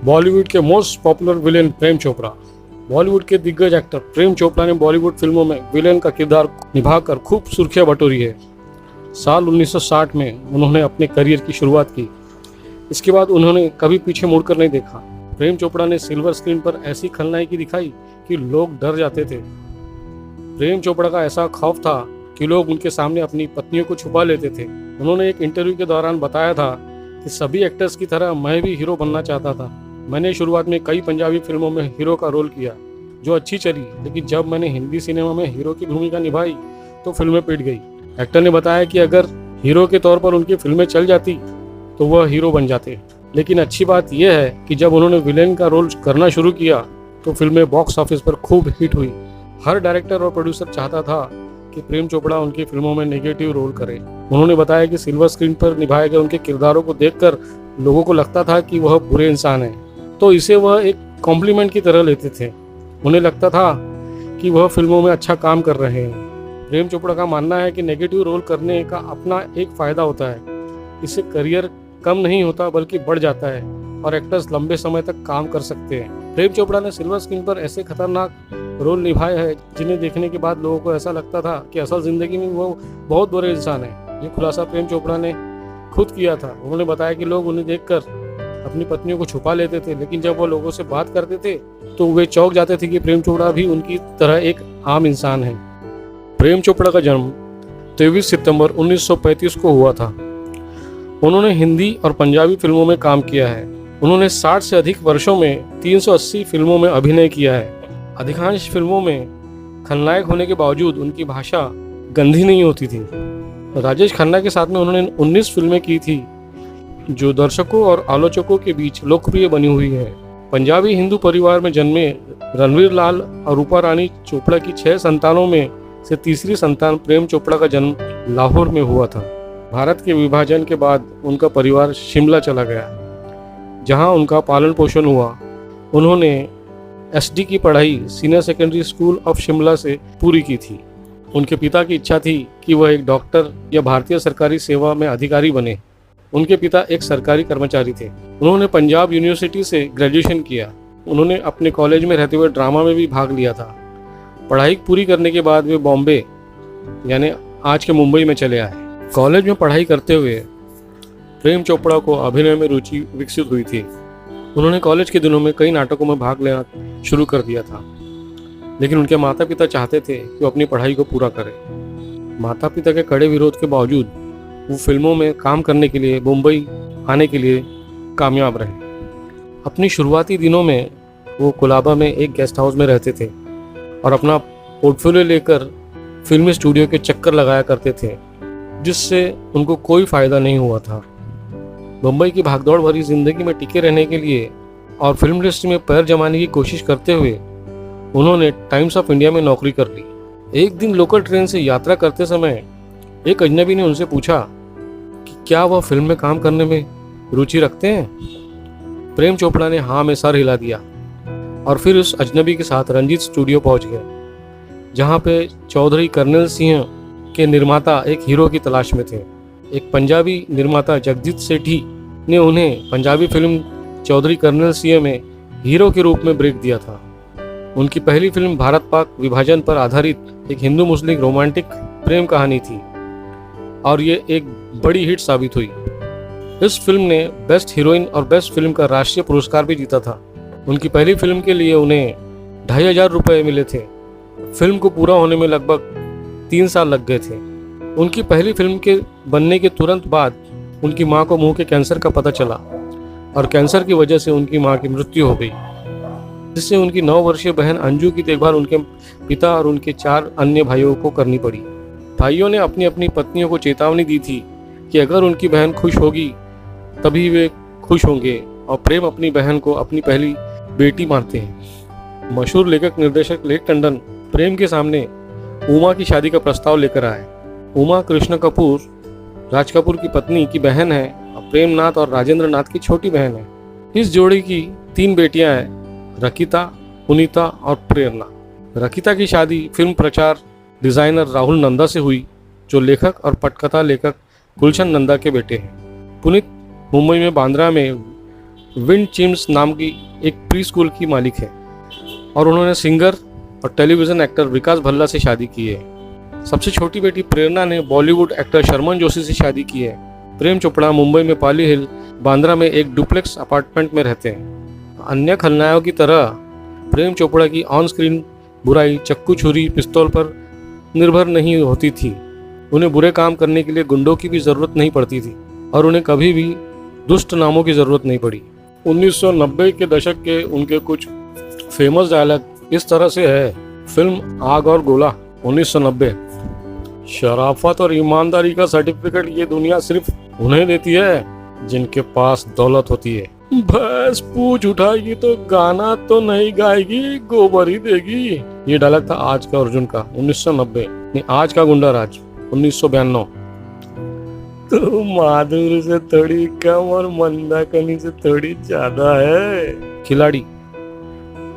बॉलीवुड के most popular villain Prem Chopra. Bollywood के दिग्गज एक्टर प्रेम चोपड़ा ने बॉलीवुड फिल्मों में विलेन का किरदार निभाकर खूब सुर्खियां बटोरी है। साल 1960 में उन्होंने अपने करियर की शुरुआत की। इसके बाद उन्होंने कभी पीछे मुड़कर नहीं देखा। प्रेम चोपड़ा ने सिल्वर स्क्रीन पर ऐसी खलनायकी दिखाई कि लोग डर जाते थे। प्रेम चोपड़ा का ऐसा खौफ था कि लोग उनके सामने अपनी पत्नियों को छुपा लेते थे। उन्होंने एक इंटरव्यू के दौरान बताया था कि सभी एक्टर्स की तरह मैं भी हीरो बनना चाहता था। मैंने शुरुआत में कई पंजाबी फिल्मों में हीरो का रोल किया जो अच्छी चली, लेकिन जब मैंने हिंदी सिनेमा में हीरो की भूमिका निभाई तो फिल्में पिट गई। एक्टर ने बताया कि अगर हीरो के तौर पर उनकी फिल्में चल जाती तो वह हीरो बन जाते, लेकिन अच्छी बात यह है कि जब उन्होंने विलेन का रोल करना शुरू किया तो फिल्में बॉक्स ऑफिस पर खूब हिट हुई। हर डायरेक्टर और प्रोड्यूसर चाहता था कि प्रेम चोपड़ा उनकी फिल्मों में नेगेटिव रोल करे। उन्होंने बताया कि सिल्वर स्क्रीन पर निभाए गए उनके किरदारों को देखकर लोगों को लगता था कि वह बुरे इंसान हैं, तो इसे वह एक कॉम्प्लीमेंट की तरह लेते थे। उन्हें लगता था कि वह फिल्मों में अच्छा काम कर रहे हैं। प्रेम चोपड़ा का मानना है कि नेगेटिव रोल करने का अपना एक फ़ायदा होता है। इससे करियर कम नहीं होता बल्कि बढ़ जाता है और एक्टर्स लंबे समय तक काम कर सकते हैं। प्रेम चोपड़ा ने सिल्वर स्क्रीन पर ऐसे खतरनाक रोल निभाए हैं जिन्हें देखने के बाद लोगों को ऐसा लगता था कि असल ज़िंदगी में वो बहुत बुरे इंसान हैं। ये खुलासा प्रेम चोपड़ा ने खुद किया था। उन्होंने बताया कि लोग उन्हें देखकर अपनी पत्नियों को छुपा लेते थे, लेकिन जब वो लोगों से बात करते थे तो वे चौंक जाते थे कि प्रेम चोपड़ा भी उनकी तरह एक आम इंसान है। प्रेम चोपड़ा का जन्म 23 सितंबर 1935 को हुआ था। उन्होंने हिंदी और पंजाबी फिल्मों में काम किया है। उन्होंने 60 से अधिक वर्षों में 380 फिल्मों में अभिनय किया है। अधिकांश फिल्मों में खलनायक होने के बावजूद उनकी भाषा गंदी नहीं होती थी। राजेश खन्ना के साथ में उन्होंने 19 फिल्में की थी जो दर्शकों और आलोचकों के बीच लोकप्रिय बनी हुई है। पंजाबी हिंदू परिवार में जन्मे रणवीर लाल और रूपा रानी चोपड़ा की 6 संतानों में से तीसरी संतान प्रेम चोपड़ा का जन्म लाहौर में हुआ था। भारत के विभाजन के बाद उनका परिवार शिमला चला गया, जहां उनका पालन पोषण हुआ। उन्होंने एसडी की पढ़ाई senior secondary school of Shimla से पूरी की थी। उनके पिता की इच्छा थी कि वह एक डॉक्टर या भारतीय सरकारी सेवा में अधिकारी बने। उनके पिता एक सरकारी कर्मचारी थे। उन्होंने पंजाब यूनिवर्सिटी से ग्रेजुएशन किया। उन्होंने अपने कॉलेज में रहते हुए ड्रामा में भी भाग लिया था। पढ़ाई पूरी करने के बाद वे बॉम्बे यानी आज के मुंबई में चले आए। कॉलेज में पढ़ाई करते हुए प्रेम चोपड़ा को अभिनय में रुचि विकसित हुई थी। उन्होंने कॉलेज के दिनों में कई नाटकों में भाग लेना शुरू कर दिया था, लेकिन उनके माता पिता चाहते थे कि वो अपनी पढ़ाई को पूरा करें। माता पिता के कड़े विरोध के बावजूद वो फिल्मों में काम करने के लिए मुंबई आने के लिए कामयाब रहे। अपनी शुरुआती दिनों में वो कोलाबा में एक गेस्ट हाउस में रहते थे और अपना पोर्टफोलियो लेकर फिल्मी स्टूडियो के चक्कर लगाया करते थे, जिससे उनको कोई फ़ायदा नहीं हुआ था। मुंबई की भागदौड़ भरी जिंदगी में टिके रहने के लिए और फिल्म इंडस्ट्री में पैर जमाने की कोशिश करते हुए उन्होंने टाइम्स ऑफ इंडिया में नौकरी कर ली। एक दिन लोकल ट्रेन से यात्रा करते समय एक अजनबी ने उनसे पूछा कि क्या वह फिल्म में काम करने में रुचि रखते हैं। प्रेम चोपड़ा ने हाँ में सर हिला दिया और फिर उस अजनबी के साथ रंजीत स्टूडियो पहुंच गए, जहां पे चौधरी कर्नल सिंह के निर्माता एक हीरो की तलाश में थे। एक पंजाबी निर्माता जगजीत सेठी ने उन्हें पंजाबी फिल्म चौधरी कर्नल सिंह में हीरो के रूप में ब्रेक दिया था। उनकी पहली फिल्म भारत पाक विभाजन पर आधारित एक हिंदू मुस्लिम रोमांटिक प्रेम कहानी थी और ये एक बड़ी हिट साबित हुई। इस फिल्म ने बेस्ट हीरोइन और बेस्ट फिल्म का राष्ट्रीय पुरस्कार भी जीता था। उनकी पहली फिल्म के लिए उन्हें 2500 रुपये मिले थे। फिल्म को पूरा होने में लगभग 3 साल लग गए थे। उनकी पहली फिल्म के बनने के तुरंत बाद उनकी मां को मुंह के कैंसर का पता चला और कैंसर की वजह से उनकी मां की मृत्यु हो गई, जिससे उनकी 9 वर्षीय बहन अंजू की देखभाल उनके पिता और उनके 4 अन्य भाइयों को करनी पड़ी। भाइयों ने अपनी अपनी पत्नियों को चेतावनी दी थी कि अगर उनकी बहन खुश होगी तभी वे खुश होंगे, और प्रेम अपनी बहन को अपनी पहली बेटी मानते हैं। मशहूर लेखक निर्देशक लेक टंडन प्रेम के सामने उमा की शादी का प्रस्ताव लेकर आए। उमा कृष्ण कपूर राज कपूर की पत्नी की बहन है और प्रेम नाथ और राजेंद्र नाथ की छोटी बहन है। इस जोड़ी की 3 बेटियां हैं, रकिता, पुनीता और प्रेरणा। रकिता की शादी फिल्म प्रचार डिजाइनर राहुल नंदा से हुई, जो लेखक और पटकथा लेखक गुलशन नंदा के बेटे हैं। पुनीत मुंबई में बांद्रा में विंड चिम्स नाम की एक प्री स्कूल की मालिक है और उन्होंने सिंगर और टेलीविज़न एक्टर विकास भल्ला से शादी की है। सबसे छोटी बेटी प्रेरणा ने बॉलीवुड एक्टर शर्मन जोशी से शादी की है। प्रेम चोपड़ा मुंबई में पाली हिल, बांद्रा में एक डुप्लेक्स अपार्टमेंट में रहते हैं। अन्य खलनायकों की तरह प्रेम चोपड़ा की ऑन स्क्रीन बुराई चक्कू छुरी पिस्तौल पर निर्भर नहीं होती थी। उन्हें बुरे काम करने के लिए गुंडों की भी ज़रूरत नहीं पड़ती थी और उन्हें कभी भी दुष्ट नामों की ज़रूरत नहीं पड़ी। 1990 के दशक के उनके कुछ फेमस डायलॉग इस तरह से है। फिल्म आग और गोला 1990। शराफत और ईमानदारी का सर्टिफिकेट ये दुनिया सिर्फ उन्हें देती है जिनके पास दौलत होती है। भैंस पूछ उठाएगी तो गाना तो नहीं गाएगी, गोबर ही देगी। ये डायलॉग था आज का अर्जुन का 1990। आज का गुंडा राज 1992। तो माधुर से थोड़ी कम और मंदाकिनी से थोड़ी ज्यादा है। खिलाड़ी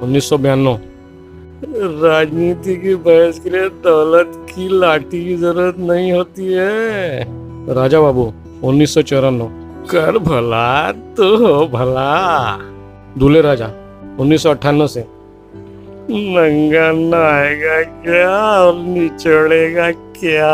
1992। राजनीति की बहस के लिए दौलत की लाठी की जरूरत नहीं होती है। राजा बाबू 1994। कर भला तो हो भला। दूल्हे राजा 1998 से। नंगा नहाएगा क्या और निचोड़ेगा क्या।